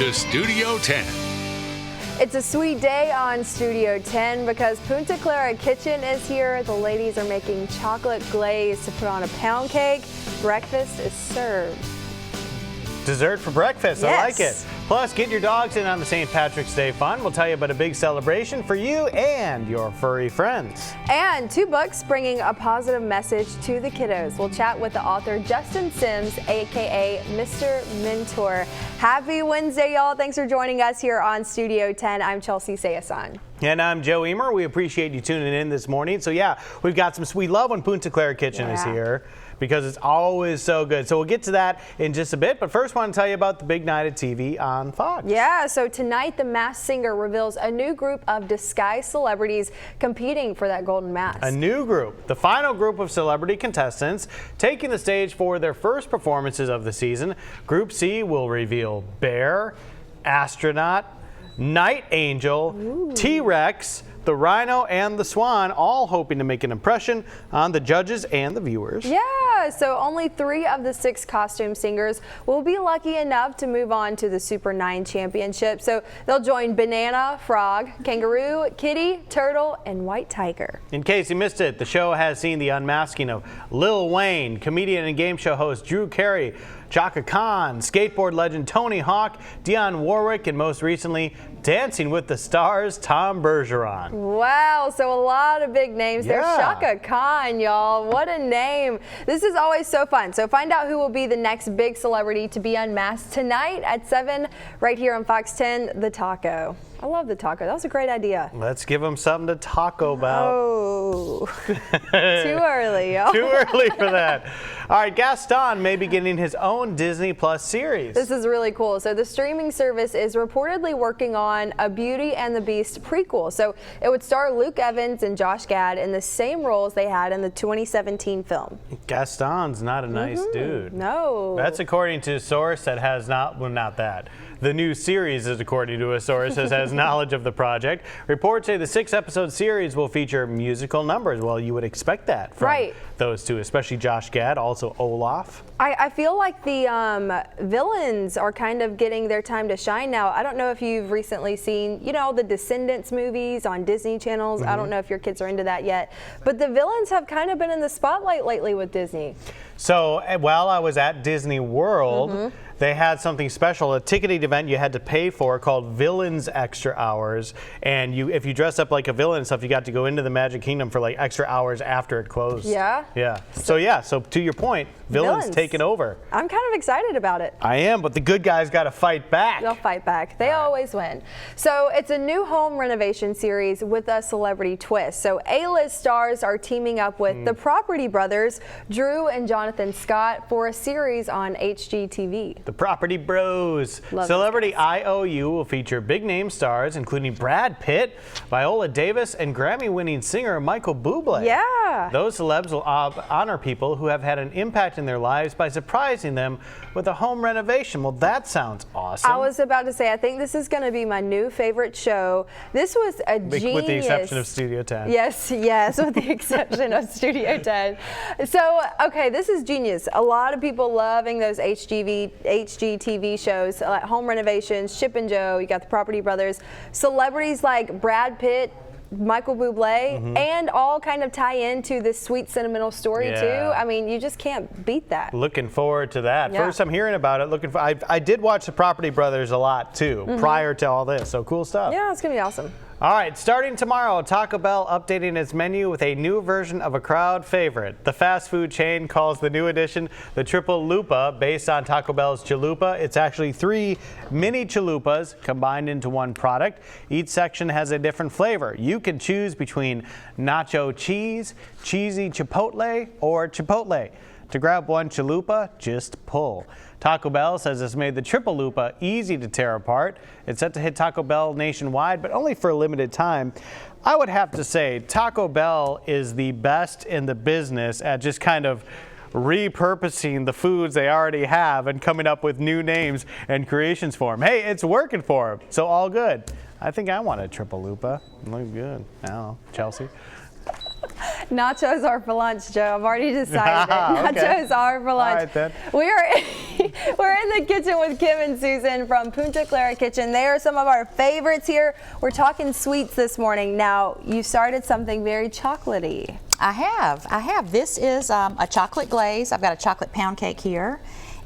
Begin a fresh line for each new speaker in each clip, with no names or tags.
to Studio 10.
It's a sweet day on Studio 10 because Punta Clara Kitchen is here. The ladies are making chocolate glaze to put on a pound cake. Breakfast is served.
Dessert for breakfast,
Yes.
I like it. Plus, get your dogs in on the St. Patrick's Day fun. We'll tell you about a big celebration for you and your furry friends.
And 2 books bringing a positive message to the kiddos. We'll chat with the author Justin Sims, aka Mr. Mentor. Happy Wednesday, y'all. Thanks for joining us here on Studio 10. I'm Chelsea Sayasan.
And I'm Joe Emer. We appreciate you tuning in this morning. So yeah, we've got some sweet love when Punta Clara Kitchen is here, because it's always so good. So we'll get to that in just a bit. But first, I want to tell you about the big night of TV on Fox.
Yeah, so tonight The Masked Singer reveals a new group of disguised celebrities competing for that golden mask.
A new group, the final group of celebrity contestants taking the stage for their first performances of the season. Group C will reveal Bear, Astronaut, Night Angel, T-Rex, the Rhino, and the Swan, all hoping to make an impression on the judges and the viewers.
Yeah, so only 3 of the 6 costume singers will be lucky enough to move on to the Super 9 Championship. So they'll join Banana, Frog, Kangaroo, Kitty, Turtle, and White Tiger.
In case you missed it, the show has seen the unmasking of Lil Wayne, comedian and game show host Drew Carey, Chaka Khan, skateboard legend Tony Hawk, Dionne Warwick, and most recently, Dancing with the Stars, Tom Bergeron.
Wow, so a lot of big names there.
Yeah.
Chaka Khan, y'all. What a name. This is always so fun. So find out who will be the next big celebrity to be unmasked tonight at 7 right here on Fox 10, The Taco. I love The Taco. That was a great idea.
Let's give them something to taco about.
Oh, too early, y'all.
Too early for that. All right, Gaston may be getting his own Disney Plus series.
This is really cool. So the streaming service is reportedly working on a Beauty and the Beast prequel. So it would star Luke Evans and Josh Gad in the same roles they had in the 2017 film.
Gaston's not a nice dude.
No.
That's according to a source that has not, well, not that. The new series is according to a source that has knowledge of the project. Reports say the 6-episode series will feature musical numbers. Well, you would expect that from those two, especially Josh Gad, also Olaf.
I feel like the villains are kind of getting their time to shine now. I don't know if you've recently seen, you know, the Descendants movies on Disney channels. I don't know if your kids are into that yet, but the villains have kind of been in the spotlight lately with Disney.
So while I was at Disney World, they had something special, a ticketed event you had to pay for called Villains Extra Hours. And if you dress up like a villain and stuff, you got to go into the Magic Kingdom for like extra hours after it closed. Yeah? Yeah. So to your point, villains taking over.
I'm kind of excited about it.
I am, but the good guys got to fight back.
They'll fight back. They always win. So it's a new home renovation series with a celebrity twist. So A-list stars are teaming up with the Property Brothers, Drew and Jonathan Scott, for a series on HGTV.
The Property Bros. Celebrity IOU will feature big name stars including Brad Pitt, Viola Davis, and Grammy-winning singer Michael Bublé.
Yeah.
Those celebs will honor people who have had an impact in their lives by surprising them with a home renovation. Well, that sounds awesome.
I was about to say, I think this is going to be my new favorite show. This was a genius.
With the exception of Studio 10.
Yes, with the exception of Studio 10. So, okay, this is genius. A lot of people loving those HGTV shows, like home renovations, Chip and Joe, you got the Property Brothers, celebrities like Brad Pitt, Michael Bublé, and all kind of tie into this sweet sentimental story too. I mean, you just can't beat that.
Looking forward to that. First I'm hearing about it. I did watch the Property Brothers a lot too, prior to all this, so cool stuff.
Yeah, it's gonna be awesome.
All right, starting tomorrow, Taco Bell updating its menu with a new version of a crowd favorite. The fast food chain calls the new addition the Triple Lupa, based on Taco Bell's Chalupa. It's actually 3 mini chalupas combined into one product. Each section has a different flavor. You can choose between nacho cheese, cheesy chipotle, or chipotle. To grab one chalupa, just pull. Taco Bell says it's made the Triple Lupa easy to tear apart. It's set to hit Taco Bell nationwide, but only for a limited time. I would have to say Taco Bell is the best in the business at just kind of repurposing the foods they already have and coming up with new names and creations for them. Hey, it's working for them, so all good. I think I want a Triple Lupa. Looks good. I don't know, Chelsea.
Nachos are for lunch, Joe. I've already decided it. Nachos are for lunch.
All right, then.
We're in the kitchen with Kim and Susan from Punta Clara Kitchen. They are some of our favorites here. We're talking sweets this morning. Now, you started something very chocolatey.
I have. This is a chocolate glaze. I've got a chocolate pound cake here.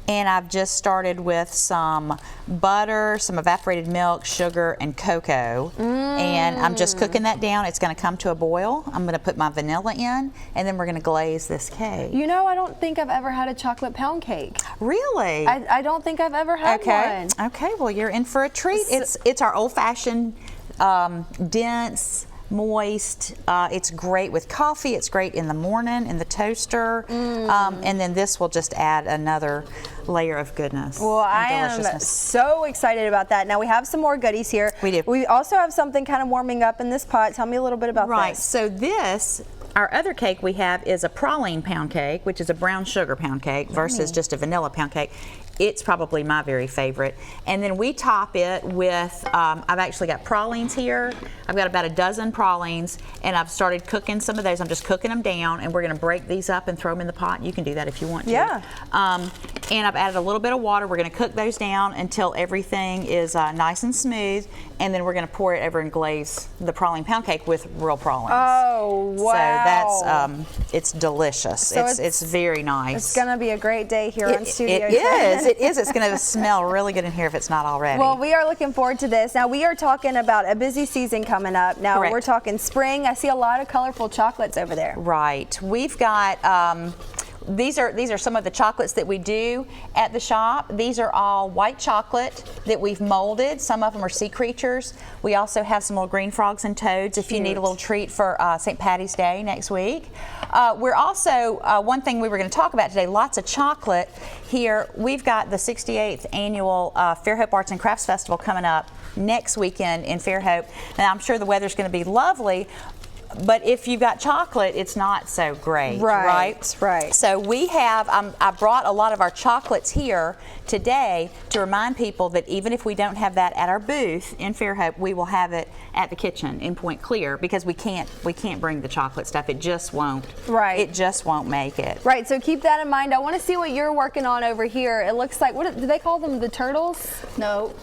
And I've just started with some butter, some evaporated milk, sugar, and cocoa. And I'm just cooking that down. It's going to come to a boil. I'm going to put my vanilla in, and then we're going to glaze this cake.
You know, I don't think I've ever had a chocolate pound cake.
Really?
I don't think I've ever had one.
Okay, well, you're in for a treat. It's our old-fashioned, dense, moist. It's great with coffee. It's great in the morning in the toaster. And then this will just add another layer of goodness.
Well, I am so excited about that. Now we have some more goodies here.
We do.
We also have something kind of warming up in this pot. Tell me a little bit about
Right.
this.
So this, our other cake we have is a praline pound cake, which is a brown sugar pound cake versus just a vanilla pound cake. It's probably my very favorite. And then we top it with, I've actually got pralines here. I've got about a dozen pralines, and I've started cooking some of those. I'm just cooking them down, and we're gonna break these up and throw them in the pot. You can do that if you want to.
Yeah.
And I've added a little bit of water. We're gonna cook those down until everything is nice and smooth, and then we're gonna pour it over and glaze the praline pound cake with real pralines.
Oh, wow.
So that's, it's delicious.
So
it's very nice.
It's gonna be a great day here on Studio 10.
It is. It's going to smell really good in here if it's not already.
Well, we are looking forward to this. Now, we are talking about a busy season coming up. Now,
Correct.
We're talking spring. I see a lot of colorful chocolates over there.
Right. We've got, these are some of the chocolates that we do at the shop. These are all white chocolate that we've molded. Some of them are sea creatures. We also have some little green frogs and toads if you need a little treat for St. Patty's Day next week. We're also, one thing we were going to talk about today, lots of chocolate here. We've got the 68th annual Fairhope Arts and Crafts Festival coming up next weekend in Fairhope. Now, I'm sure the weather's going to be lovely, but if you've got chocolate, it's not so great, right? So we have, I brought a lot of our chocolates here today to remind people that even if we don't have that at our booth in Fairhope, we will have it at the kitchen in Point Clear, because we can't bring the chocolate stuff. It just won't.
Right.
It just won't make it.
Right, so keep that in mind. I want to see what you're working on over here. It looks like, what do they call them, the turtles?
No.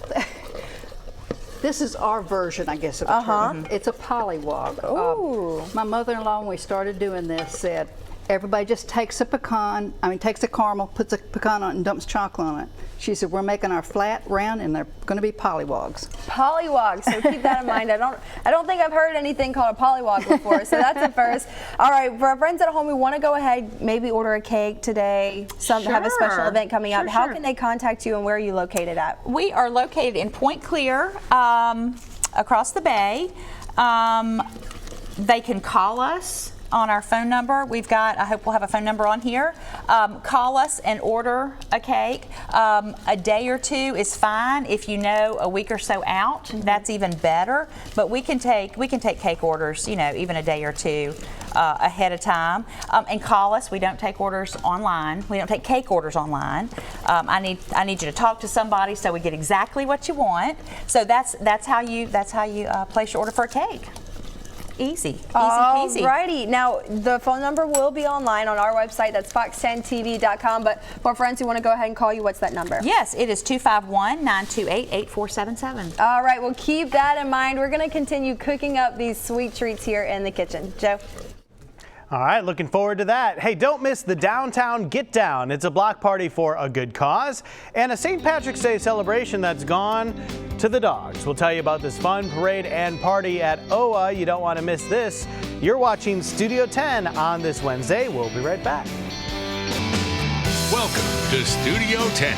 This is our version, I guess, of a turtle. It's a pollywog.
Ooh.
My mother-in-law, when we started doing this, said, everybody just takes a takes a caramel, puts a pecan on it, and dumps chocolate on it. She said, we're making our flat, round, and they're going to be pollywogs.
Pollywogs, so keep that in mind. I don't think I've heard anything called a pollywog before, so that's a first. All right, for our friends at home, we want to go ahead, maybe order a cake today, have a special event coming up. How can they contact you, and where are you located at?
We are located in Point Clear, across the bay. They can call us on our phone number. We've got, I hope we'll have a phone number on here. Call us and order a cake. A day or two is fine. If you know a week or so out, that's even better. But we can take cake orders, you know, even a day or two ahead of time. And call us. We don't take orders online. We don't take cake orders online. I need you to talk to somebody so we get exactly what you want. So that's how you place your order for a cake. Easy peasy.
Alrighty. Now, the phone number will be online on our website. That's fox10tv.com. But for friends who want to go ahead and call you, what's that number?
Yes, it is 251-928-8477.
All right. Well, keep that in mind. We're going to continue cooking up these sweet treats here in the kitchen. Joe?
All right, looking forward to that. Hey, don't miss the Downtown Get Down. It's a block party for a good cause and a St. Patrick's Day celebration that's gone to the dogs. We'll tell you about this fun parade and party at OA. You don't want to miss this. You're watching Studio 10 on this Wednesday. We'll be right back.
Welcome to Studio 10.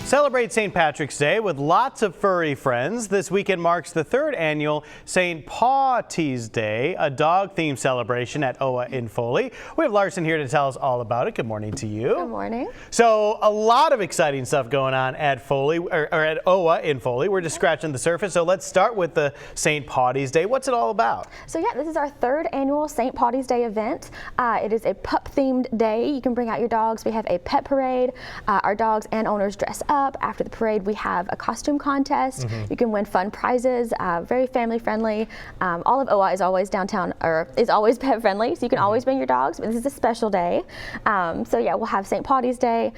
Celebrate St. Patrick's Day with lots of furry friends. This weekend marks the 3rd annual St. Patty's Day, a dog-themed celebration at OA in Foley. We have Larson here to tell us all about it. Good morning to you.
Good morning.
So a lot of exciting stuff going on at Foley, or at OA in Foley. We're just scratching the surface. So let's start with the St. Patty's Day. What's it all about?
So yeah, this is our 3rd annual St. Patty's Day event. It is a pup-themed day. You can bring out your dogs. We have a pet parade. Our dogs and owners dress up. up. After the parade, we have a costume contest. You can win fun prizes, very family friendly. All of OWA is always downtown, or is always pet friendly, so you can always bring your dogs, but this is a special day. So yeah, we'll have St. Patty's Day.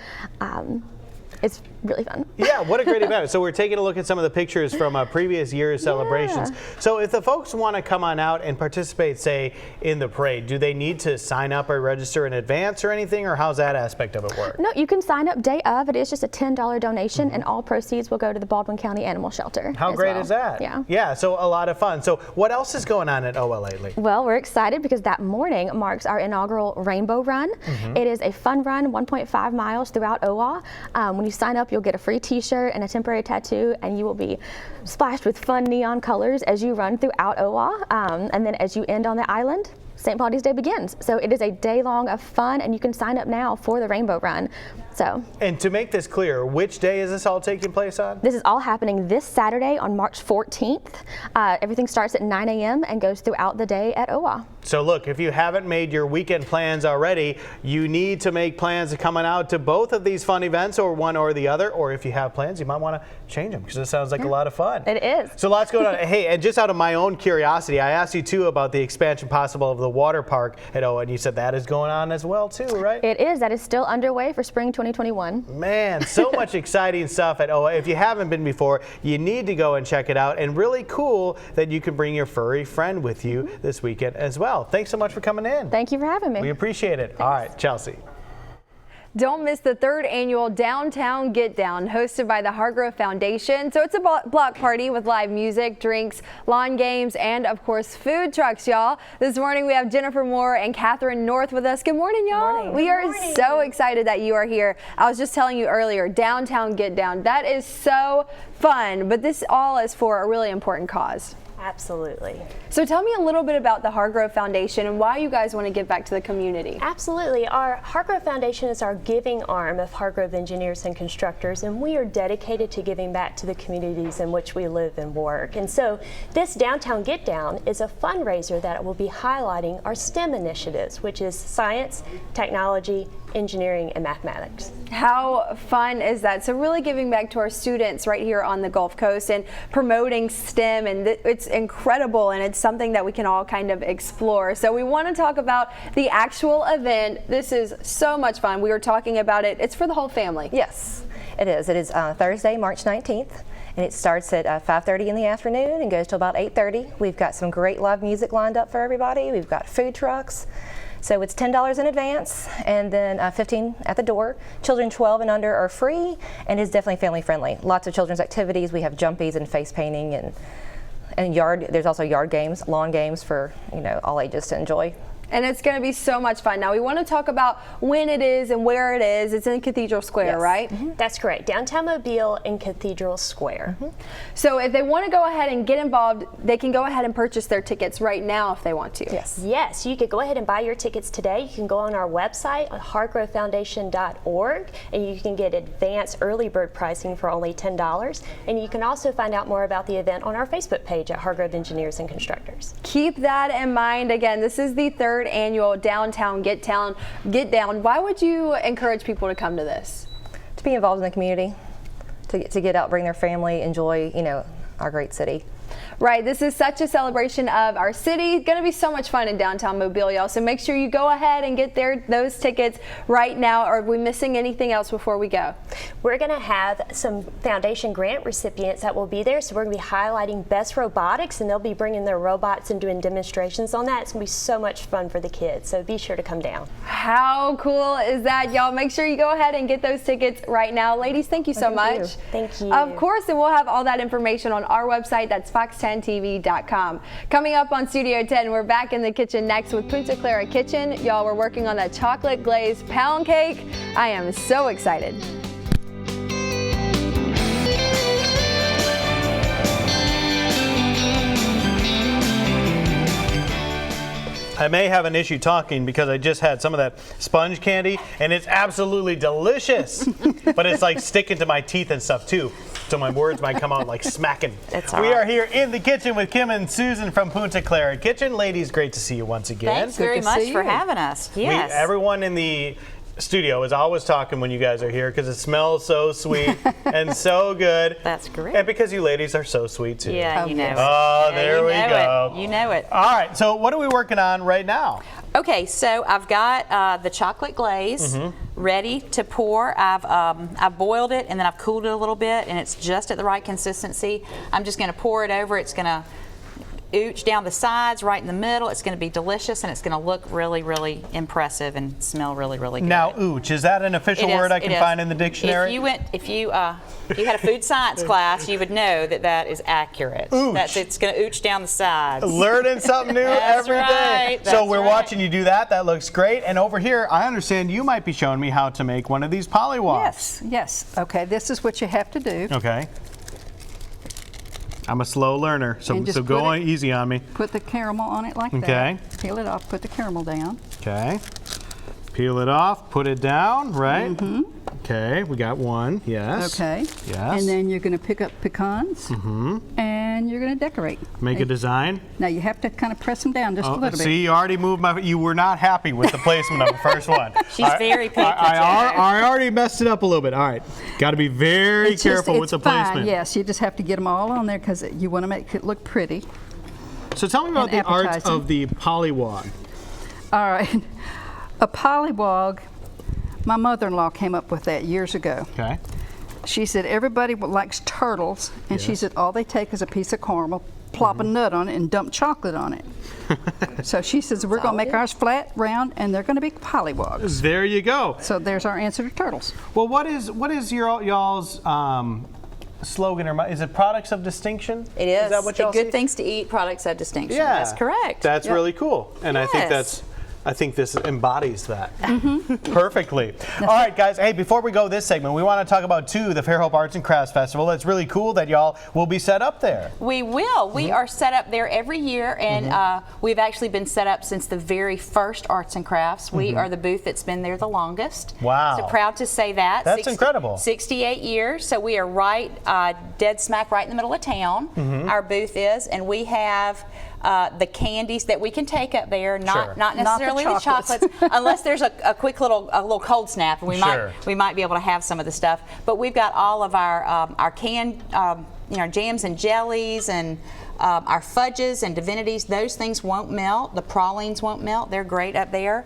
It's really fun.
Yeah, what a great event. So we're taking a look at some of the pictures from previous year's celebrations. So if the folks want to come on out and participate, say, in the parade, do they need to sign up or register in advance or anything, or how's that aspect of it work?
No, you can sign up day of. It is just a $10 donation, and all proceeds will go to the Baldwin County Animal Shelter.
How great
well.
is that?
Yeah.
Yeah, so a lot of fun. So what else is going on at OWA lately?
Well, we're excited because that morning marks our inaugural Rainbow Run. It is a fun run, 1.5 miles throughout OWA. When you sign up, you'll get a free t-shirt and a temporary tattoo, and you will be splashed with fun neon colors as you run throughout OWA. And then as you end on the island, St. Patty's Day begins. So it is a day long of fun, and you can sign up now for the Rainbow Run. So,
and to make this clear, which day is this all taking place on?
This is all happening this Saturday on March 14th. Everything starts at 9 a.m. and goes throughout the day at OWA.
So look, if you haven't made your weekend plans already, you need to make plans of coming out to both of these fun events, or one or the other, or if you have plans, you might want to change them, because it sounds like a lot of fun.
It is.
So lots going on. Hey, and just out of my own curiosity, I asked you too about the expansion possible of the water park at OWA, and you said that is going on as well too, right?
It is. That is still underway for spring 2021.
Man, so much exciting stuff at OWA. If you haven't been before, you need to go and check it out. And really cool that you can bring your furry friend with you this weekend as well. Thanks so much for coming in.
Thank you for having me.
We appreciate it.
Thanks.
All right, Chelsea.
Don't miss the 3rd annual Downtown Get Down, hosted by the Hargrove Foundation. So it's a block party with live music, drinks, lawn games, and of course food trucks, y'all. This morning we have Jennifer Moore and Catherine North with us. Good morning, y'all. We are so excited that you are here. I was just telling you earlier, Downtown Get Down, that is so fun, but this all is for a really important cause.
Absolutely.
So tell me a little bit about the Hargrove Foundation and why you guys want to give back to the community.
Absolutely. Our Hargrove Foundation is our giving arm of Hargrove Engineers and Constructors, and we are dedicated to giving back to the communities in which we live and work. And so this Downtown Get Down is a fundraiser that will be highlighting our STEM initiatives, which is science, technology, engineering, and mathematics.
How fun is that? So really giving back to our students right here on the Gulf Coast and promoting STEM, and it's incredible, and it's something that we can all kind of explore. So we want to talk about the actual event. This is so much fun. We were talking about it. It's for the whole family.
Yes, it is. It is Thursday, March 19th. And it starts at 5:30 in the afternoon and goes till about 8:30. We've got some great live music lined up for everybody. We've got food trucks. So it's $10 in advance, and then $15 at the door. Children 12 and under are free, and is definitely family friendly. Lots of children's activities. We have jumpies and face painting, and yard. There's also yard games, lawn games for all ages to enjoy.
And it's going to be so much fun. Now we want to talk about when it is and where it is. It's in Cathedral Square, right?
That's correct. Downtown Mobile in Cathedral Square.
So if they want to go ahead and get involved, they can go ahead and purchase their tickets right now if they want to.
Yes.
Yes, you could go ahead and buy your tickets today. You can go on our website at hargrovefoundation.org, and you can get advanced early bird pricing for only $10. And you can also find out more about the event on our Facebook page at Hargrove Engineers and Constructors.
Keep that in mind. Again, this is the 3rd annual Downtown Get Down. Why would you encourage people to come to this?
To be involved in the community, to get out, bring their family, enjoy our great city.
Right, this is such a celebration of our city. Going to be so much fun in downtown Mobile, y'all. So make sure you go ahead and get those tickets right now. Are we missing anything else before we go?
We're going to have some foundation grant recipients that will be there. So we're going to be highlighting best robotics, and they'll be bringing their robots and doing demonstrations on that. It's going to be so much fun for the kids. So be sure to come down.
How cool is that, y'all? Make sure you go ahead and get those tickets right now. Ladies, thank you so much.
Thank you.
Of course, and we'll have all that information on our website. That's fox10tv.com. Coming up on Studio 10, we're back in the kitchen next with Punta Clara Kitchen. Y'all, we're working on that chocolate glazed pound cake. I am so excited.
I may have an issue talking because I just had some of that sponge candy, and it's absolutely delicious. But it's like sticking to my teeth and stuff too, so my words might come out like smacking. We are here in the kitchen with Kim and Susan from Punta Clara Kitchen. Ladies, great to see you once again.
Thanks very much for having us. Yes.
Everyone in the studio is always talking when you guys are here because it smells so sweet and so good.
That's great.
And because you ladies are so sweet too.
Yeah, you know it.
Oh,
Yeah,
there we go.
You know it.
All right, so what are we working on right now?
Okay, so I've got the chocolate glaze ready to pour. I've boiled it and then I've cooled it a little bit, and it's just at the right consistency. I'm just going to pour it over. It's going to ooch down the sides, right in the middle. It's going to be delicious, and it's going to look really, really impressive and smell really, really good.
Now, ooch, is that an official word I can find in the dictionary?
If you had a food science class, you would know that that is accurate.
Ooch.
It's going to ooch down the sides.
Learning something new every day.
Right,
So
that's
we're
right.
watching you do that. That looks great. And over here, I understand you might be showing me how to make one of these polywogs.
Yes, yes. Okay, this is what you have to do.
Okay. I'm a slow learner, so
And just
go
put
on
it-
easy on me.
Put the caramel on it like
Okay.
that. Peel it off, put the caramel down.
Okay. Peel it off, put it down, right? Okay, we got one, yes.
Okay.
Yes.
And then you're going to pick up pecans. And you're going to decorate.
Make a design.
Now you have to kind of press them down just a little bit.
See, you already moved you were not happy with the placement of the first one.
She's very picky.
I already messed it up a little bit. All right, got to be very
It's just-
careful with the
it's fine,
placement.
Yes, you just have to get them all on there because you want to make it look pretty.
So tell me about
And
the art
appetizing.
of the polywog.
All right. A polywog, my mother-in-law came up with that years ago.
Okay.
She said everybody likes turtles, and she said all they take is a piece of caramel, plop a nut on it, and dump chocolate on it. So she says we're going to make ours flat, round, and they're going to be pollywogs.
There you go.
So there's our answer to turtles.
Well, what is y'all's slogan, or is it products of distinction?
It is.
Is that what y'all
Good
see?
things to eat, products of distinction.
Yeah,
That's correct.
That's
Yep.
really cool, and
Yes.
I think this embodies that perfectly. All right, guys. Hey, before we go this segment, we want to talk about the Fairhope Arts and Crafts Festival. That's really cool that y'all will be set up there.
We will. We are set up there every year, and we've actually been set up since the very first Arts and Crafts. We are the booth that's been there the longest.
Wow.
So proud to say that.
That's incredible.
68 years. So we are right, dead smack right in the middle of town. Our booth is, and we have the candies that we can take up there, not necessarily the chocolates, unless there's a quick little cold snap, and we might be able to have some of the stuff. But we've got all of our canned jams and jellies and our fudges and divinities. Those things won't melt. The pralines won't melt. They're great up there.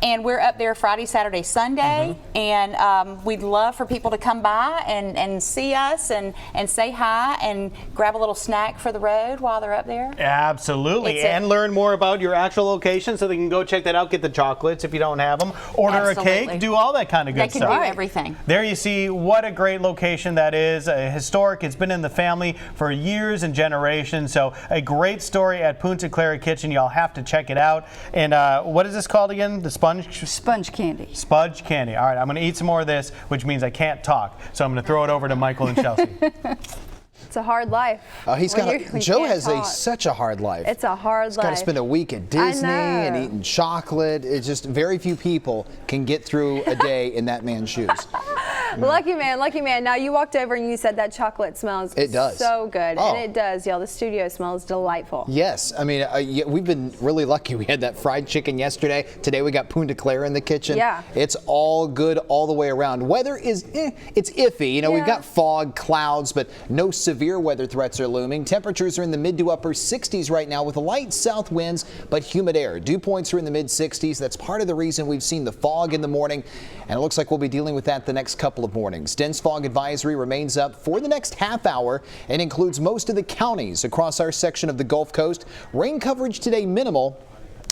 And we're up there Friday, Saturday, Sunday, and we'd love for people to come by and see us and say hi and grab a little snack for the road while they're up there.
Absolutely, and learn more about your actual location so they can go check that out, get the chocolates if you don't have them, order a cake, do all that kind of good stuff.
They can do everything.
There you see what a great location that is, historic. It's been in the family for years and generations, so a great story at Punta Clara Kitchen. Y'all have to check it out. And what is this called again? The
Sponge candy.
Sponge candy. All right, I'm going to eat some more of this, which means I can't talk. So I'm going to throw it over to Michael and Chelsea.
It's a hard life.
Joe has such a hard life.
It's a hard
He's
life.
got to spend a week at Disney and
know.
eating chocolate. It's just very few people can get through a day in that man's shoes.
Lucky man, lucky man. Now you walked over and you said that chocolate smells so good.
Oh.
And it does, y'all. The studio smells delightful.
Yes, I mean, we've been really lucky. We had that fried chicken yesterday. Today we got Punta Clara in the kitchen.
Yeah.
It's all good all the way around. Weather is, it's iffy. You know, we've got fog, clouds, but no severe weather threats are looming. Temperatures are in the mid to upper 60s right now with light south winds, but humid air. Dew points are in the mid 60s. That's part of the reason we've seen the fog in the morning, and it looks like we'll be dealing with that the next couple of mornings. Dense fog advisory remains up for the next half hour and includes most of the counties across our section of the Gulf Coast. Rain coverage today minimal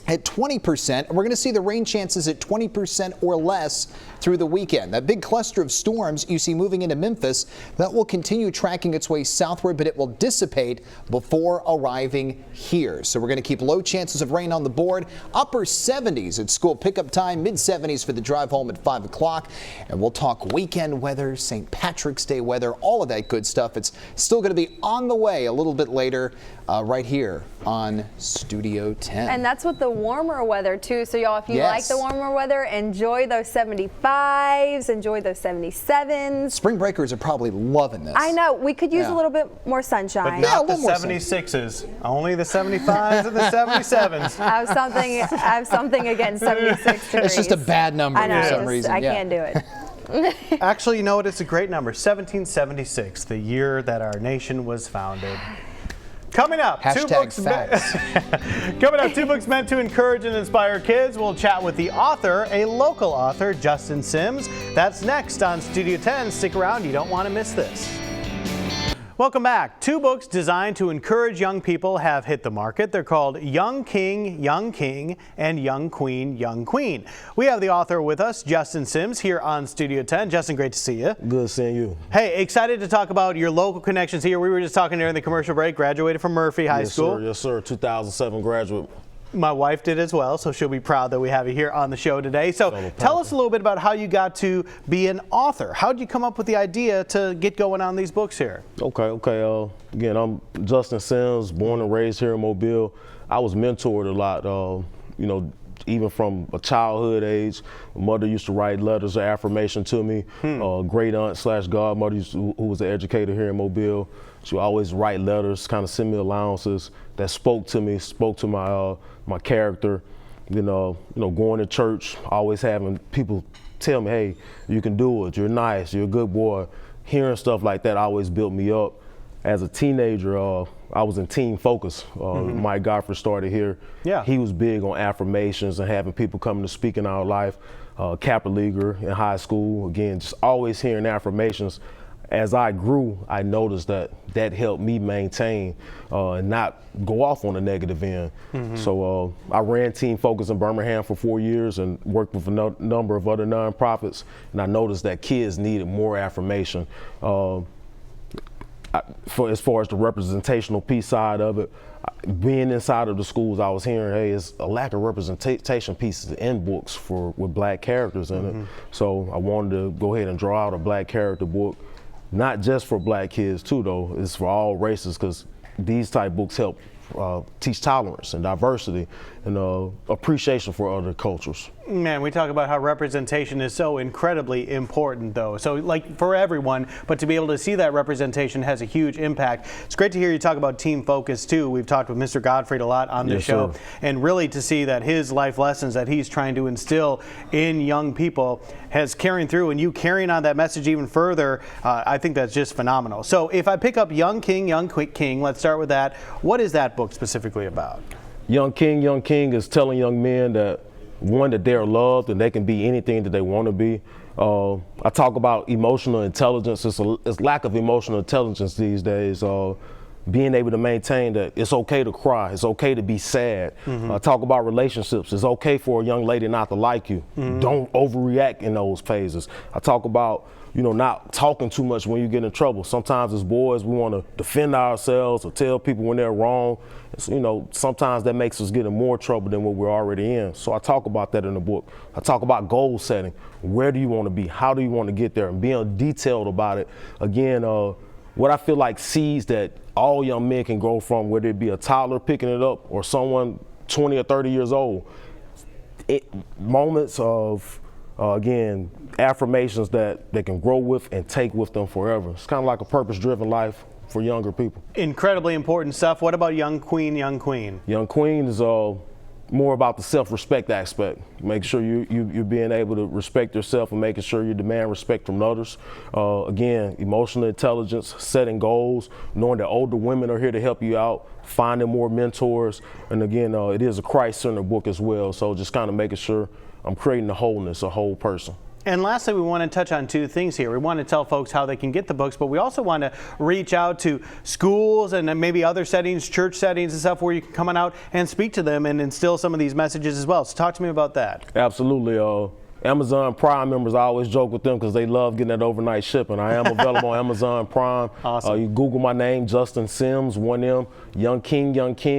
at 20%. We're going to see the rain chances at 20% or less through the weekend. That big cluster of storms you see moving into Memphis, that will continue tracking its way southward, but it will dissipate before arriving here. So we're going to keep low chances of rain on the board. Upper 70s at school pickup time, mid 70s for the drive home at 5 o'clock. And we'll talk weekend weather, St. Patrick's Day weather, all of that good stuff. It's still going to be on the way a little bit later right here on Studio 10.
And that's with the warmer weather too. So y'all, if you like
Yes.
the warmer weather, enjoy those 75s, enjoy those 77s.
Spring breakers are probably loving this.
I know, we could use
Yeah.
a little bit more sunshine.
But
Yeah, a
not the
little more sun.
76s, only the 75s and the 77s.
I have something against 76 degrees.
It's just a bad number
I know,
for some
just-
reason.
I
yeah.
can't do it.
Actually, you know what? It's a great number. 1776, the year that our nation was founded. Coming up,
Hashtag facts.
Coming up, 2 books meant to encourage and inspire kids. We'll chat with the author, a local author, Justin Sims. That's next on Studio 10. Stick around, you don't want to miss this. Welcome back. 2 books designed to encourage young people have hit the market. They're called Young King, and Young Queen, Young Queen. We have the author with us, Justin Sims, here on Studio 10. Justin, great to see you.
Good seeing you.
Hey, excited to talk about your local connections here. We were just talking during the commercial break, graduated from Murphy High School.
Yes, sir. 2007 graduate.
My wife did as well, so she'll be proud that we have you here on the show today. So tell us a little bit about how you got to be an author. How did you come up with the idea to get going on these books here?
Okay. Again, I'm Justin Sims, born and raised here in Mobile. I was mentored a lot, you know, even from a childhood age. My mother used to write letters of affirmation to me. Great aunt / godmother who was an educator here in Mobile. She would always write letters, kind of send me allowances that spoke to me, spoke to my character. Going to church, always having people tell me, hey, you can do it, you're nice, you're a good boy. Hearing stuff like that always built me up. As a teenager, I was in Teen Focus. Mike Godfrey started here.
Yeah.
He was big on affirmations and having people come to speak in our life. Kappa Leaguer in high school, again, just always hearing affirmations. As I grew, I noticed that helped me maintain and not go off on a negative end. So I ran Teen Focus in Birmingham for 4 years and worked with a number of other nonprofits, and I noticed that kids needed more affirmation. As far as the representational piece side of it, being inside of the schools, I was hearing, hey, it's a lack of representation pieces in books with black characters in it. So I wanted to go ahead and draw out a black character book. Not just for black kids too, though. It's for all races, because these type books help teach tolerance and diversity and appreciation for other cultures.
Man, we talk about how representation is so incredibly important, though. So, like, for everyone, but to be able to see that representation has a huge impact. It's great to hear you talk about Team Focus, too. We've talked with Mr. Godfrey a lot on this show.
Sir.
And really to see that his life lessons that he's trying to instill in young people has carrying through, and you carrying on that message even further, I think that's just phenomenal. So if I pick up Young King, Young King, let's start with that. What is that book specifically about?
Young King is telling young men that, one, that they're loved and they can be anything that they want to be. I talk about emotional intelligence. It's lack of emotional intelligence these days. Being able to maintain that it's okay to cry, it's okay to be sad. I talk about relationships. It's okay for a young lady not to like you. Don't overreact in those phases. I talk about, not talking too much when you get in trouble. Sometimes as boys, we want to defend ourselves or tell people when they're wrong. So, sometimes that makes us get in more trouble than what we're already in. So I talk about that in the book. I talk about goal setting. Where do you want to be? How do you want to get there? And being detailed about it. Again, what I feel like seeds that all young men can grow from, whether it be a toddler picking it up or someone 20 or 30 years old. Moments of, again, affirmations that they can grow with and take with them forever. It's kind of like a purpose-driven life for younger people.
Incredibly important stuff. What about Young Queen, Young Queen? Young Queen
is more about the self-respect aspect. Make sure you're being able to respect yourself and making sure you demand respect from others. Again, emotional intelligence, setting goals, knowing that older women are here to help you out, finding more mentors. And again, it is a Christ-centered book as well. So just kind of making sure I'm creating a wholeness, a whole person.
And lastly, we want to touch on two things here. We want to tell folks how they can get the books, but we also want to reach out to schools and maybe other settings, church settings and stuff, where you can come on out and speak to them and instill some of these messages as well. So talk to me about that.
Absolutely. Amazon Prime members, I always joke with them because they love getting that overnight shipping. I am available on Amazon Prime.
Awesome.
You Google my name, Justin Sims, 1M, Young King,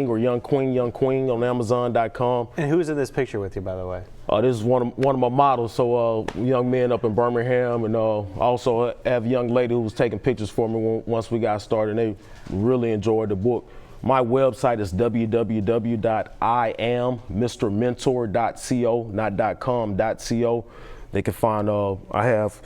or Young Queen on Amazon.com.
And who's in this picture with you, by the way?
This is one of my models, so young men up in Birmingham, and also have a young lady who was taking pictures for me once we got started, and they really enjoyed the book. My website is www.iammrmentor.co, not .com.co. They can find, I have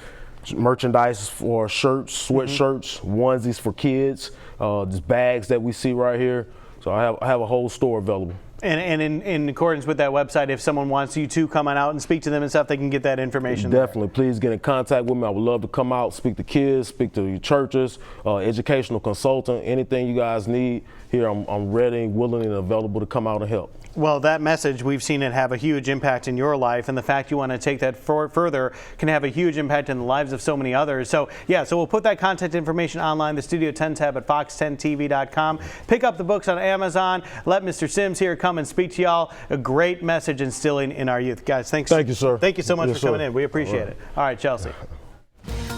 merchandise for shirts, sweatshirts, onesies for kids, just bags that we see right here. So I have a whole store available.
And in accordance with that website, if someone wants you to come on out and speak to them and stuff, they can get that information.
Definitely. There. Please get in contact with me. I would love to come out, speak to kids, speak to your churches, educational consultant, anything you guys need. Here, I'm ready, willing, and available to come out and help.
Well, that message, we've seen it have a huge impact in your life, and the fact you want to take that further can have a huge impact in the lives of so many others. So, yeah, so we'll put that contact information online, the Studio 10 tab at fox10tv.com. Pick up the books on Amazon. Let Mr. Sims here come and speak to y'all. A great message instilling in our youth. Guys, thanks.
Thank you, sir.
Thank you so much
yes,
for coming
sir.
in. We appreciate it. All right, Chelsea.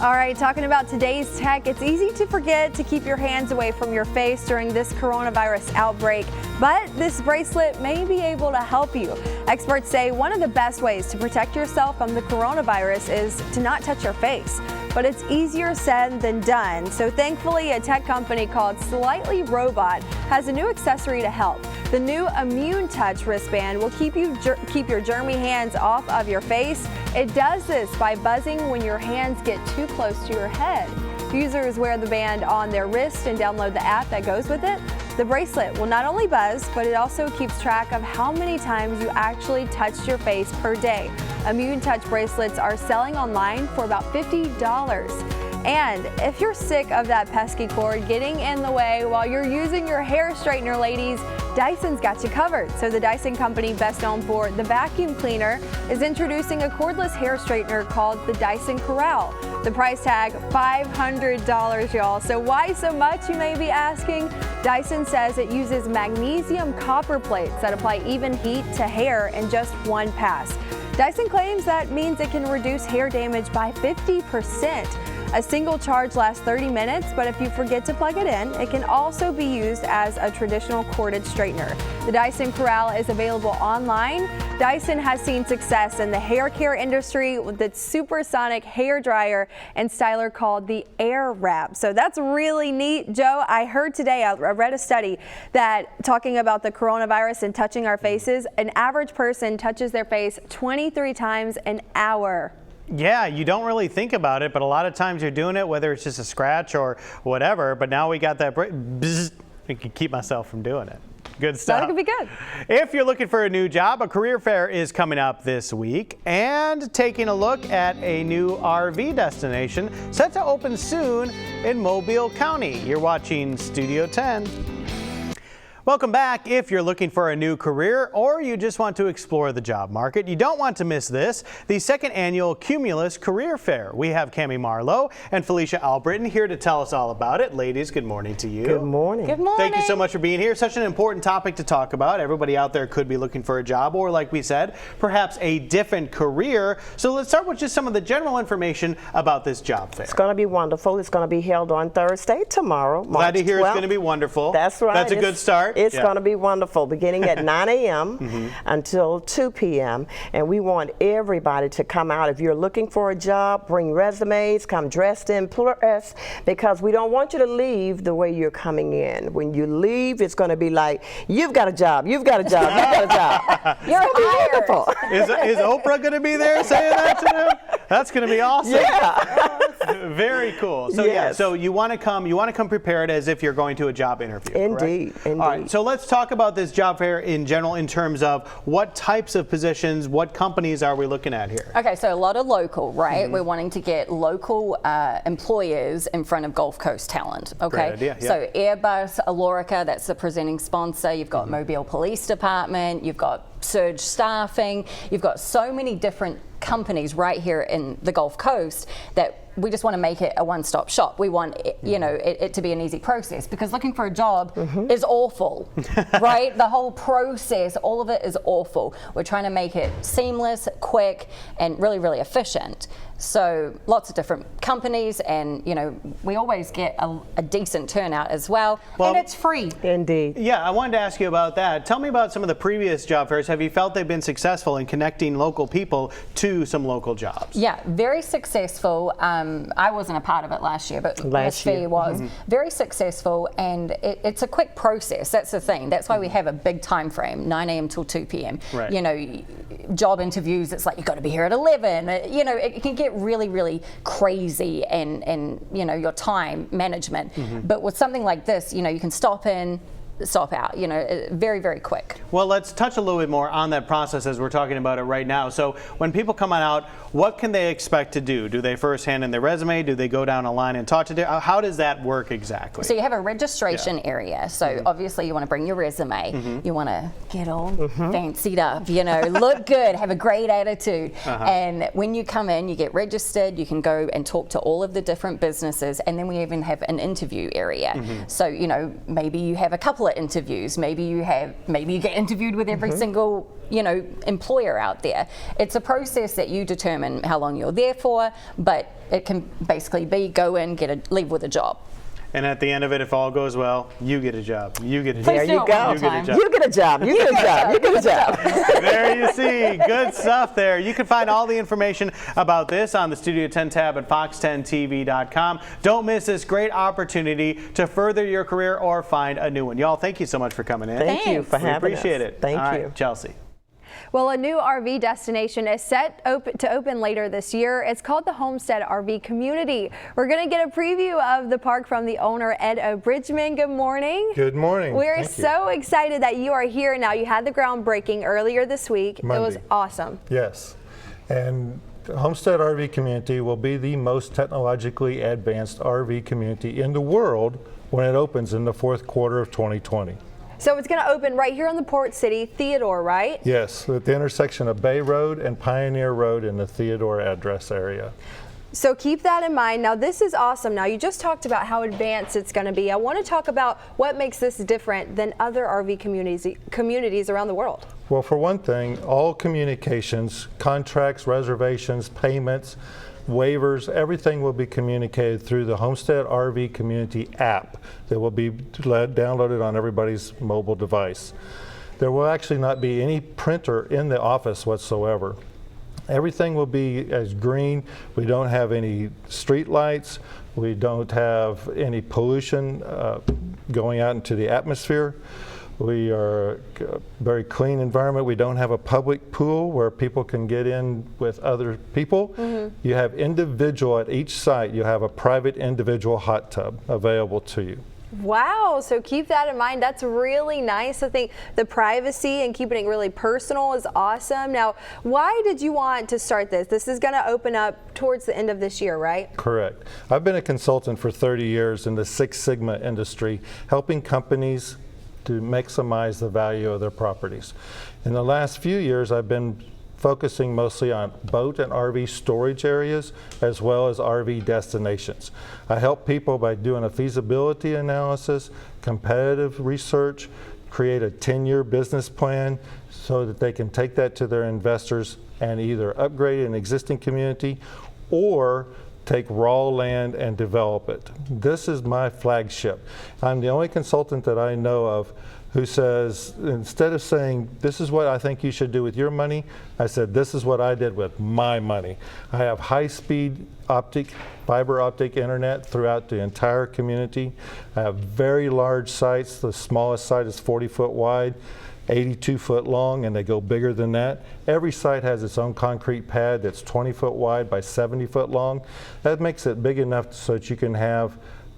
All right, talking about today's tech, it's easy to forget to keep your hands away from your face during this coronavirus outbreak, but this bracelet may be able to help you. Experts say one of the best ways to protect yourself from the coronavirus is to not touch your face. But it's easier said than done. So thankfully, a tech company called Slightly Robot has a new accessory to help. The new Immune Touch wristband will keep your germy hands off of your face. It does this by buzzing when your hands get too close to your head. Users wear the band on their wrist and download the app that goes with it. The bracelet will not only buzz, but it also keeps track of how many times you actually touched your face per day. Immune Touch bracelets are selling online for about $50. And if you're sick of that pesky cord getting in the way while you're using your hair straightener, ladies, Dyson's got you covered. So the Dyson company, best known for the vacuum cleaner, is introducing a cordless hair straightener called the Dyson Corral. The price tag, $500, y'all. So why so much, you may be asking? Dyson says it uses magnesium copper plates that apply even heat to hair in just one pass. Dyson claims that means it can reduce hair damage by 50%. A single charge lasts 30 minutes, but if you forget to plug it in, it can also be used as a traditional corded straightener. The Dyson Corral is available online. Dyson has seen success in the hair care industry with its supersonic hair dryer and styler called the Air Wrap. So that's really neat. Joe, I heard today, I read a study that talking about the coronavirus and touching our faces, an average person touches their face 23 times an hour.
Yeah, you don't really think about it, but a lot of times you're doing it, whether it's just a scratch or whatever. But now we got that bzzz, I can keep myself from doing it. Good stuff.
That could be good.
If you're looking for a new job, a career fair is coming up this week, and taking a look at a new RV destination set to open soon in Mobile County. You're watching Studio 10. Welcome back. If you're looking for a new career or you just want to explore the job market, you don't want to miss this, the second annual Cumulus Career Fair. We have Cammie Marlowe and Felicia Albritton here to tell us all about it. Ladies, good morning to you.
Good morning.
Good morning.
Thank you so much for being here. Such an important topic to talk about. Everybody out there could be looking for a job or, like we said, perhaps a different career. So let's start with just some of the general information about this job fair.
It's going to be wonderful. It's going to be held on Thursday, tomorrow, March
Glad to hear
12th.
It's going to be wonderful.
That's right.
That's a good start.
It's going to be wonderful, beginning at 9 a.m. until 2 p.m. And we want everybody to come out. If you're looking for a job, bring resumes, come dressed in plus, because we don't want you to leave the way you're coming in. When you leave, it's going to be like, you've got a job, you've got a job, you've got a job.
You're hired.
Wonderful.
Is Oprah going to be there saying that to them? That's going to be awesome.
Yeah.
Very cool. So
Yes.
yeah, so you want to come prepared as if you're going to a job interview.
Indeed,
correct?
indeed.
All right, so let's talk about this job fair in general in terms of what types of positions, what companies are we looking at here?
Okay, so a lot of local, right? We're wanting to get local employers in front of Gulf Coast talent, okay?
Great idea, yeah.
So Airbus, Alorica, that's the presenting sponsor. You've got Mobile Police Department, you've got Surge Staffing, you've got so many different companies right here in the Gulf Coast that we just want to make it a one-stop shop. We want it to be an easy process, because looking for a job is awful, right? The whole process, all of it is awful. We're trying to make it seamless, quick, and really, really efficient. So lots of different companies, and we always get a decent turnout as well.
And it's free.
Indeed.
Yeah, I wanted to ask you about that. Tell me about some of the previous job fairs. Have you felt they've been successful in connecting local people to some local jobs?
Yeah, very successful. I wasn't a part of it last year, but Miss Fee was. Very successful, and it's a quick process. That's the thing. That's why we have a big time frame, 9 a.m. till 2 p.m.
Right.
Job interviews, it's like you've got to be here at 11. It can get really, really crazy, and your time management. But with something like this, you can stop in, stop out, very, very quick.
Well, let's touch a little bit more on that process as we're talking about it right now. So when people come on out, what can they expect to do? Do they first hand in their resume? Do they go down a line and talk to how does that work exactly?
So you have a registration area. So obviously you want to bring your resume. You want to get all fancied up, look good, have a great attitude. And when you come in, you get registered, you can go and talk to all of the different businesses, and then we even have an interview area. So, maybe you have a couple of interviews, maybe you get interviewed with every single employer out there. It's a process that you determine how long you're there for, but it can basically be go in, leave with a job.
And at the end of it, if all goes well, you get a job. You get a job.
There you go.
You get a job.
You get a job. You get a job. You get a job.
There you see. Good stuff there. You can find all the information about this on the Studio 10 tab at fox10tv.com. Don't miss this great opportunity to further your career or find a new one. Y'all, thank you so much for coming in.
Thank you for having us.
Appreciate it.
Thank
all
you.
Right, Chelsea.
Well, a new RV destination is set to open later this year. It's called the Homestead RV Community. We're going to get a preview of the park from the owner, Ed O'Bridgman. Good morning.
Good morning.
We're so excited that you are here now. You had the groundbreaking earlier this week.
Monday.
It was awesome.
Yes. And the Homestead RV Community will be the most technologically advanced RV community in the world when it opens in the fourth quarter of 2020.
So it's going to open right here on the Port City Theodore, right?
Yes, at the intersection of Bay Road and Pioneer Road in the Theodore address area.
So keep that in mind. Now this is awesome. Now you just talked about how advanced it's going to be. I want to talk about what makes this different than other RV communities around the world.
Well, for one thing, all communications, contracts, reservations, payments, waivers, everything will be communicated through the Homestead RV Community app that will be downloaded on everybody's mobile device. There will actually not be any printer in the office whatsoever. Everything will be as green. We don't have any street lights. We don't have any pollution going out into the atmosphere. We are a very clean environment. We don't have a public pool where people can get in with other people. You have individual at each site. You have a private individual hot tub available to you.
Wow, so keep that in mind. That's really nice. I think the privacy and keeping it really personal is awesome. Now, why did you want to start this? This is going to open up towards the end of this year, right?
Correct. I've been a consultant for 30 years in the Six Sigma industry, helping companies to maximize the value of their properties. In the last few years, I've been focusing mostly on boat and RV storage areas as well as RV destinations. I help people by doing a feasibility analysis, competitive research, create a 10-year business plan so that they can take that to their investors and either upgrade an existing community or take raw land and develop it. This is my flagship. I'm the only consultant that I know of who says, instead of saying, this is what I think you should do with your money, I said, this is what I did with my money. I have high-speed fiber optic internet throughout the entire community. I have very large sites. The smallest site is 40 foot wide, 82 foot long, and they go bigger than that. Every site has its own concrete pad that's 20 foot wide by 70 foot long. That makes it big enough so that you can have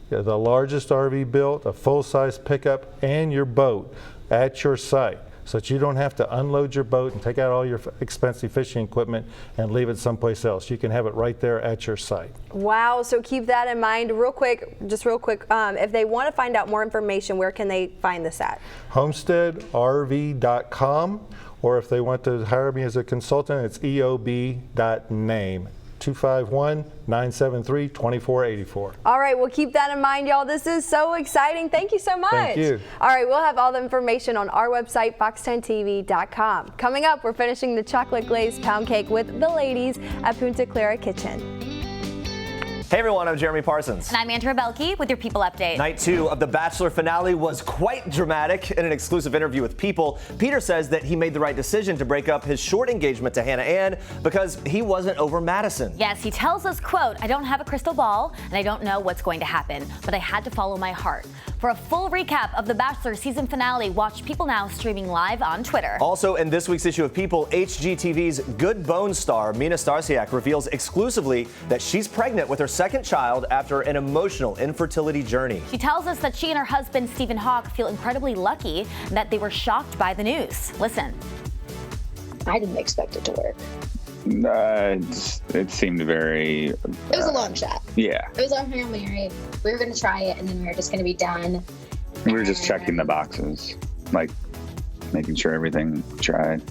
the largest RV built, a full-size pickup, and your boat at your site, so that you don't have to unload your boat and take out all your expensive fishing equipment and leave it someplace else. You can have it right there at your site.
Wow, so keep that in mind. Real quick, if they want to find out more information, where can they find this at? HomesteadRV.com, or if they want to hire me as a consultant, it's eob.name.
251-973-2484.
All right, we'll keep that in mind, y'all. This is so exciting. Thank you so much.
Thank you.
All right, we'll have all the information on our website, fox10tv.com. Coming up, we're finishing the chocolate glazed pound cake with the ladies at Punta Clara Kitchen.
Hey everyone, I'm Jeremy Parsons.
And I'm Andrea Belke with your People Update.
Night 2 of the Bachelor finale was quite dramatic. In an exclusive interview with People, Peter says that he made the right decision to break up his short engagement to Hannah Ann because he wasn't over Madison.
Yes, he tells us, quote, "I don't have a crystal ball and I don't know what's going to happen, but I had to follow my heart." For a full recap of the Bachelor season finale, watch People Now streaming live on Twitter.
Also, in this week's issue of People, HGTV's Good Bones star Mina Starsiak reveals exclusively that she's pregnant with her second child after an emotional infertility journey.
She tells us that she and her husband, Stephen Hawke, feel incredibly lucky and that they were shocked by the news. Listen.
I didn't expect it to work.
It seemed very...
It was a long shot.
Yeah.
It was our we were married. We were going to try it, and then we were just going to be done.
We were just checking the boxes, like making sure everything tried.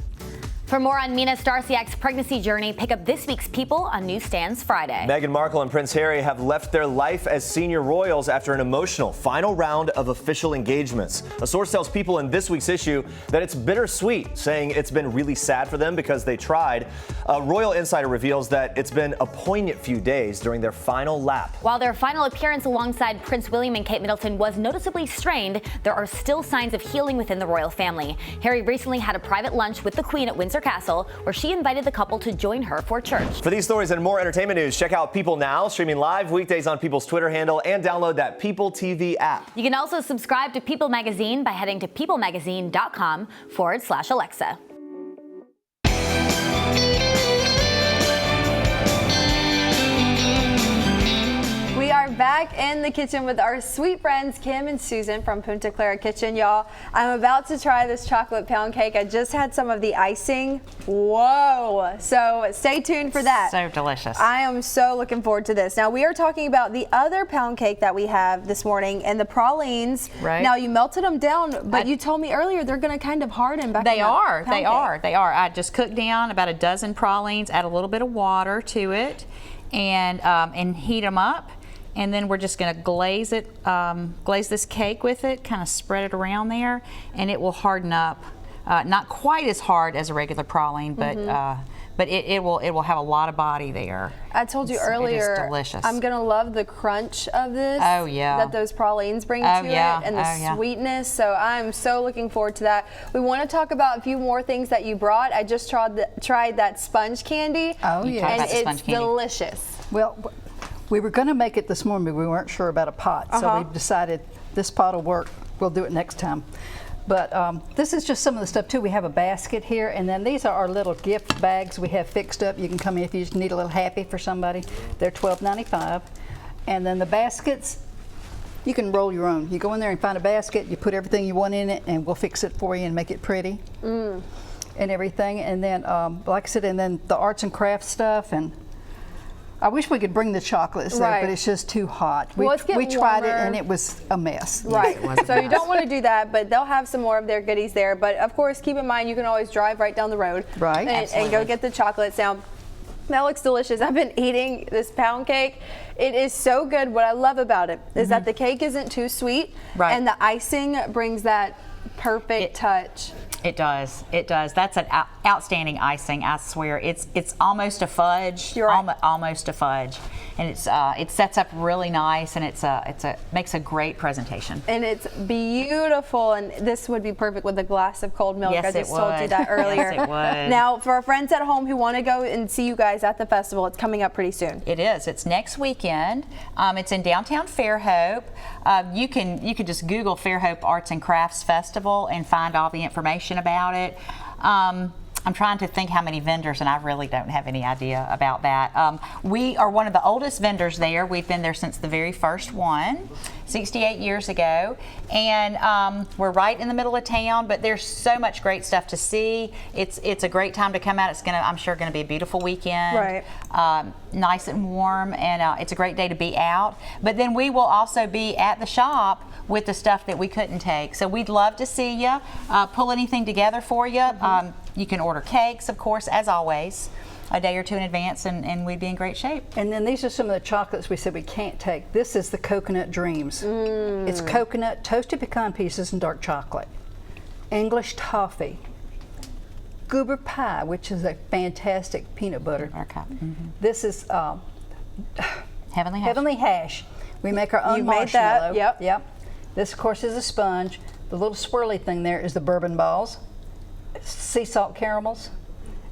For more on Mina Starsiak's pregnancy journey, pick up this week's People on Newsstands Friday.
Meghan Markle and Prince Harry have left their life as senior royals after an emotional final round of official engagements. A source tells People in this week's issue that it's bittersweet, saying it's been really sad for them because they tried. A royal insider reveals that it's been a poignant few days during their final lap.
While their final appearance alongside Prince William and Kate Middleton was noticeably strained, there are still signs of healing within the royal family. Harry recently had a private lunch with the Queen at Windsor Castle, where she invited the couple to join her for church.
For these stories and more entertainment news, check out People Now, streaming live weekdays on People's Twitter handle, and download that People TV app.
You can also subscribe to People Magazine by heading to peoplemagazine.com/Alexa.
We are back in the kitchen with our sweet friends Kim and Susan from Punta Clara Kitchen, y'all. I'm about to try this chocolate pound cake. I just had some of the icing. Whoa! So stay tuned for that.
So delicious.
I am so looking forward to this. Now we are talking about the other pound cake that we have this morning and the pralines.
Right.
Now you melted them down, but you told me earlier they're going to kind of harden back.
They are. I just cooked down about a dozen pralines, add a little bit of water to it, and heat them up. And then we're just going to glaze it, glaze this cake with it, kind of spread it around there, and it will harden up. Not quite as hard as a regular praline, but it will have a lot of body there.
I told you earlier,
it is delicious.
I'm gonna love the crunch of this.
Oh yeah.
That those pralines bring to it, and the sweetness. So I'm so looking forward to that. We want to talk about a few more things that you brought. I just tried that sponge candy.
Oh yeah.
And it's delicious.
Well, we were going to make it this morning, but we weren't sure about a pot, so we decided this pot will work. We'll do it next time. But this is just some of the stuff too. We have a basket here, and then these are our little gift bags we have fixed up. You can come in if you just need a little happy for somebody. They're $12.95. And then the baskets, you can roll your own. You go in there and find a basket, you put everything you want in it, and we'll fix it for you and make it pretty and everything. And then, like I said, and then the arts and crafts stuff. And I wish we could bring the chocolates there, but it's just too hot. We tried it and it was a mess.
Right. So you don't want to do that, but they'll have some more of their goodies there. But of course, keep in mind you can always drive right down the road and go get the chocolates. Now, that looks delicious. I've been eating this pound cake. It is so good. What I love about it is that the cake isn't too sweet, and the icing brings that perfect touch.
It does. It does. That's an outstanding icing. I swear. It's almost a fudge.
You're right.
Almost a fudge, and it sets up really nice, and it makes a great presentation.
And it's beautiful. And this would be perfect with a glass of cold milk.
Yes,
I just told you that earlier.
Yes, it would.
Now, for our friends at home who want to go and see you guys at the festival, it's coming up pretty soon.
It is. It's next weekend. It's in downtown Fairhope. You can just Google Fairhope Arts and Crafts Festival and find all the information about it. I'm trying to think how many vendors, and I really don't have any idea about that. We are one of the oldest vendors there. We've been there since the very first one, 68 years ago, and we're right in the middle of town, but there's so much great stuff to see. It's a great time to come out. I'm sure gonna be a beautiful weekend.
Right.
Nice and warm, and it's a great day to be out. But then we will also be at the shop with the stuff that we couldn't take. So we'd love to see you, pull anything together for you. You can order cakes, of course, as always. a day or two in advance, and we'd be in great shape.
And then these are some of the chocolates we said we can't take. This is the Coconut Dreams. It's coconut, toasted pecan pieces, and dark chocolate. English toffee. Goober pie, which is a fantastic peanut butter. This is
Heavenly Hash.
Heavenly Hash. We make our own
You made that,
marshmallow. Yep. This, of course, is a sponge. The little swirly thing there is the bourbon balls, sea salt caramels.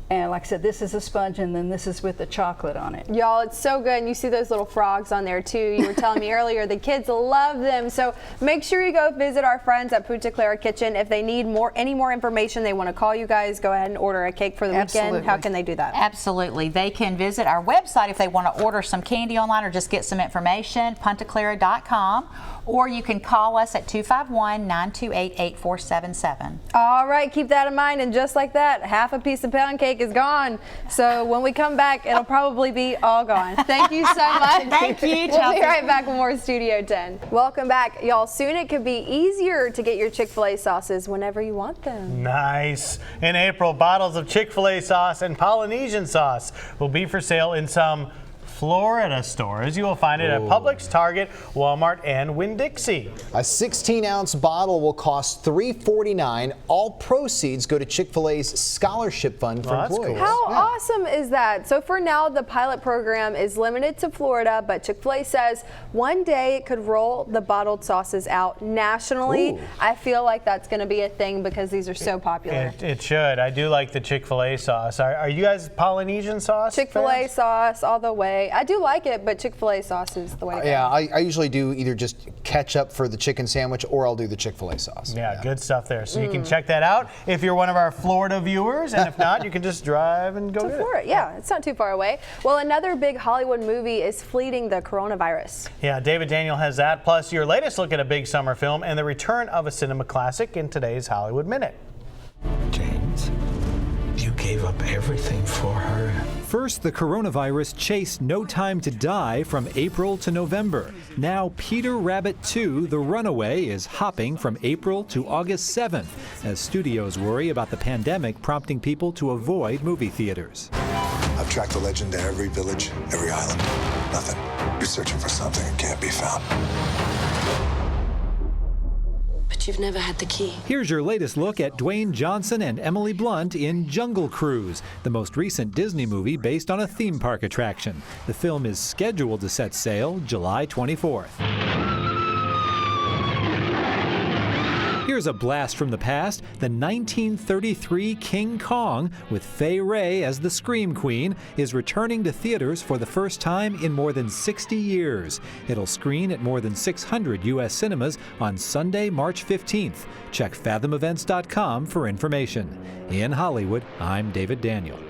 And like I said, this is a sponge, and then this is with the chocolate on it.
Y'all, it's so good. And you see those little frogs on there too. You were telling me earlier, the kids love them. So make sure you go visit our friends at Punta Clara Kitchen. If they need any more information, they want to call you guys, go ahead and order a cake for the weekend. How can they do that?
Absolutely. They can visit our website if they want to order some candy online or just get some information, puntaclara.com, or you can call us at 251-928-8477.
All right, keep that in mind. And just like that, half a piece of pound cake is gone. So when we come back, it'll probably be all gone. Thank you so much.
Thank you, Chelsea.
We'll be right back with more Studio 10. Welcome back. Y'all, soon it could be easier to get your Chick-fil-A sauces whenever you want them.
Nice. In April, bottles of Chick-fil-A sauce and Polynesian sauce will be for sale in some Florida stores. You will find it at Publix, Target, Walmart, and Winn-Dixie.
A 16-ounce bottle will cost $3.49. All proceeds go to Chick-fil-A's scholarship fund for employees.
How awesome is that? So for now, the pilot program is limited to Florida, but Chick-fil-A says one day it could roll the bottled sauces out nationally. I feel like that's going to be a thing because these are so popular.
It should. I do like the Chick-fil-A sauce. Are you guys Polynesian sauce
Chick-fil-A
fans?
sauce all the way. I do like it, but Chick-fil-A sauce is the way to go.
Yeah, I usually do either just ketchup for the chicken sandwich or I'll do the Chick-fil-A sauce.
Yeah, good stuff there. So you can check that out if you're one of our Florida viewers, and if not, you can just drive and go get it.
Yeah, it's not too far away. Well, another big Hollywood movie is fleeting the coronavirus.
Yeah, David Daniel has that, plus your latest look at a big summer film and the return of a cinema classic in today's Hollywood Minute.
James, you gave up everything for her.
First, the coronavirus chased No Time to Die from April to November. Now, Peter Rabbit 2, The Runaway, is hopping from April to August 7th, as studios worry about the pandemic prompting people to avoid movie theaters.
I've tracked the legend to every village, every island. Nothing. You're searching for something that can't be found.
But you've never had the key.
Here's your latest look at Dwayne Johnson and Emily Blunt in Jungle Cruise, the most recent Disney movie based on a theme park attraction. The film is scheduled to set sail July 24th. Here's a blast from the past, the 1933 King Kong, with Fay Wray as the Scream Queen, is returning to theaters for the first time in more than 60 years. It'll screen at more than 600 U.S. cinemas on Sunday, March 15th. Check fathomevents.com for information. In Hollywood, I'm David Daniel.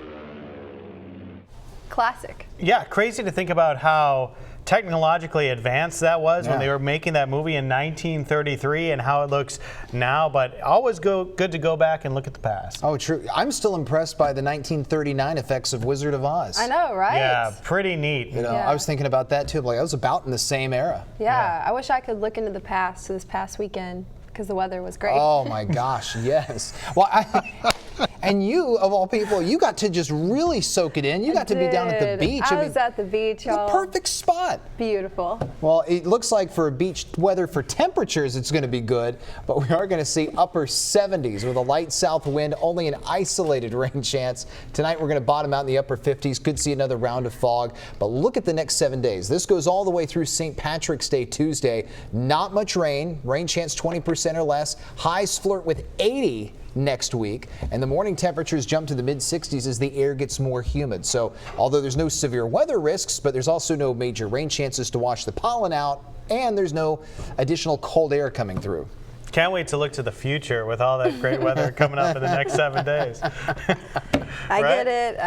Classic.
Yeah, crazy to think about how technologically advanced that was when they were making that movie in 1933 and how it looks now, but always good to go back and look at the past.
Oh, true. I'm still impressed by the 1939 effects of Wizard of Oz.
I know, right?
Yeah, pretty neat.
You know, I was thinking about that too. Like, I was about in the same era.
Yeah, I wish I could look into the past to this past weekend because the weather was great.
Oh my gosh, yes. Well, and you, of all people, you got to just really soak it in. You got to be down at the beach.
I was at the beach, y'all.
The perfect spot.
Beautiful.
Well, it looks like for beach weather, for temperatures, it's going to be good, but we are going to see upper 70s with a light south wind, only an isolated rain chance. Tonight, we're going to bottom out in the upper 50s. Could see another round of fog, but look at the next 7 days. This goes all the way through St. Patrick's Day Tuesday. Not much rain chance 20% or less. Highs flirt with 80 next week, and the morning temperatures jump to the mid-60s as the air gets more humid. So although there's no severe weather risks, but there's also no major rain chances to wash the pollen out, and there's no additional cold air coming through.
Can't wait to look to the future with all that great weather coming up in the next 7 days.
I get it.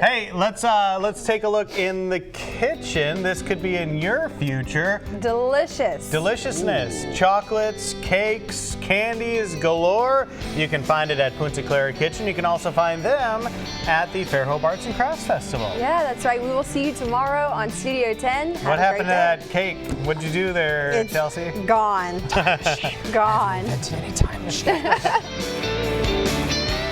Hey, let's take a look in the kitchen. This could be in your future.
Delicious.
Deliciousness. Chocolates, cakes, candies galore. You can find it at Punta Clara Kitchen. You can also find them at the Fairhope Arts and Crafts Festival.
Yeah, that's right. We will see you tomorrow on Studio 10.
What happened to that cake? What'd you do there, Chelsea?
Gone. Gone.
That's any time machine.